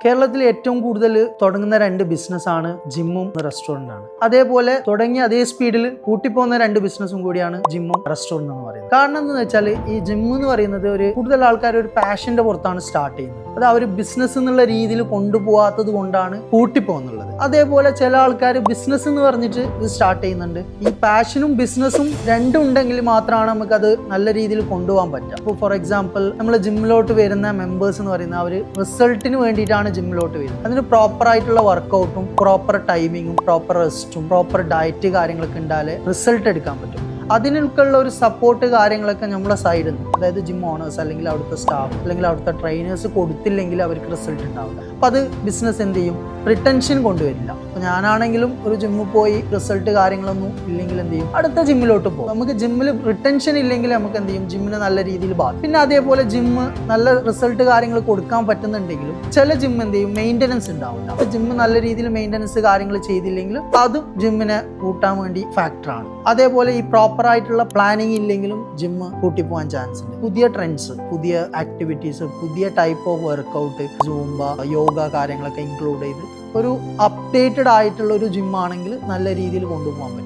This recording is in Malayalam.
കേരളത്തിൽ ഏറ്റവും കൂടുതൽ തുടങ്ങുന്ന 2 ബിസിനസ്സാണ് ജിമ്മും റെസ്റ്റോറൻ്റാണ്. അതേപോലെ തുടങ്ങിയ അതേ സ്പീഡിൽ കൂട്ടിപ്പോകുന്ന 2 ബിസിനസ്സും കൂടിയാണ് ജിമ്മും റെസ്റ്റോറൻ്റ് എന്ന് പറയുന്നത്. കാരണം എന്താണെന്ന് വെച്ചാൽ ഈ ജിമ്മ് എന്ന് പറയുന്നത് കൂടുതൽ ആൾക്കാർ ഒരു പാഷന്റെ പുറത്താണ് സ്റ്റാർട്ട് ചെയ്യുന്നത്. അത് അവർ ബിസിനസ് എന്നുള്ള രീതിയിൽ കൊണ്ടുപോകാത്തത് കൊണ്ടാണ് കൂട്ടിപ്പോകുന്നുള്ളത്. അതേപോലെ ചില ആൾക്കാർ ബിസിനസ് എന്ന് പറഞ്ഞിട്ട് ഇത് സ്റ്റാർട്ട് ചെയ്യുന്നുണ്ട്. ഈ പാഷനും ബിസിനസ്സും രണ്ടും ഉണ്ടെങ്കിൽ മാത്രമാണ് നമുക്കത് നല്ല രീതിയിൽ കൊണ്ടുപോകാൻ പറ്റുക. ഇപ്പോൾ ഫോർ എക്സാമ്പിൾ നമ്മൾ ജിമ്മിലോട്ട് വരുന്ന മെമ്പേഴ്സ് എന്ന് പറയുന്നത് അവർ റിസൾട്ടിന് വേണ്ടിയിട്ടാണ് ജിമ്മിലോട്ട് വരുന്നത്. അതിന് പ്രോപ്പർ ആയിട്ടുള്ള വർക്കൗട്ടും പ്രോപ്പർ ടൈമിങ്ങും പ്രോപ്പർ റെസ്റ്റും പ്രോപ്പർ ഡയറ്റ് കാര്യങ്ങളൊക്കെ ഉണ്ടായാലേ റിസൾട്ട് എടുക്കാൻ പറ്റും. അതിനൊക്കെയുള്ള ഒരു സപ്പോർട്ട് കാര്യങ്ങളൊക്കെ നമ്മളെ സൈഡിൽ നിന്ന്, അതായത് ജിം ഓണേഴ്സ് അല്ലെങ്കിൽ അവിടുത്തെ സ്റ്റാഫ് അല്ലെങ്കിൽ അവിടുത്തെ ട്രെയിനേഴ്സ് കൊടുത്തില്ലെങ്കിൽ അവർക്ക് റിസൾട്ട് ഉണ്ടാവില്ല. അപ്പോൾ അത് ബിസിനസ് എന്ത് ചെയ്യും, റിട്ടൻഷൻ കൊണ്ടുവരില്ല. അപ്പോൾ ഞാനാണെങ്കിലും ഒരു ജിമ്മിൽ പോയി റിസൾട്ട് കാര്യങ്ങളൊന്നും ഇല്ലെങ്കിൽ എന്ത് ചെയ്യും, അടുത്ത ജിമ്മിലോട്ട് പോകും. നമുക്ക് ജിമ്മിൽ റിട്ടൻഷൻ ഇല്ലെങ്കിൽ നമുക്ക് എന്ത് ചെയ്യും, ജിമ്മിന് നല്ല രീതിയിൽ ബാധിക്കും. പിന്നെ അതേപോലെ ജിമ്മ് നല്ല റിസൾട്ട് കാര്യങ്ങൾ കൊടുക്കാൻ പറ്റുന്നുണ്ടെങ്കിലും ചില ജിം എന്ത് ചെയ്യും, മെയിൻ്റനൻസ് ഉണ്ടാവില്ല. അപ്പോൾ ജിമ്മ് നല്ല രീതിയിൽ മെയിൻ്റനൻസ് കാര്യങ്ങൾ ചെയ്തില്ലെങ്കിലും അതും ജിമ്മിനെ കൂട്ടാൻ വേണ്ടി ഫാക്ടറാണ്. അതേപോലെ ഈ പ്രോപ്പർ ആയിട്ടുള്ള പ്ലാനിങ് ഇല്ലെങ്കിലും ജിമ്മ് കൂട്ടിപ്പോകാൻ ചാൻസ് ഉണ്ട്. പുതിയ ട്രെൻഡ്സ്, പുതിയ ആക്ടിവിറ്റീസ്, പുതിയ type of workout, Zumba, yoga കാര്യങ്ങളൊക്കെ ഇൻക്ലൂഡ് ചെയ്ത് ഒരു അപ്ഡേറ്റഡ് ആയിട്ടുള്ള ഒരു ജിമ്മാണെങ്കിൽ നല്ല രീതിയിൽ കൊണ്ടുപോകാൻ പറ്റും.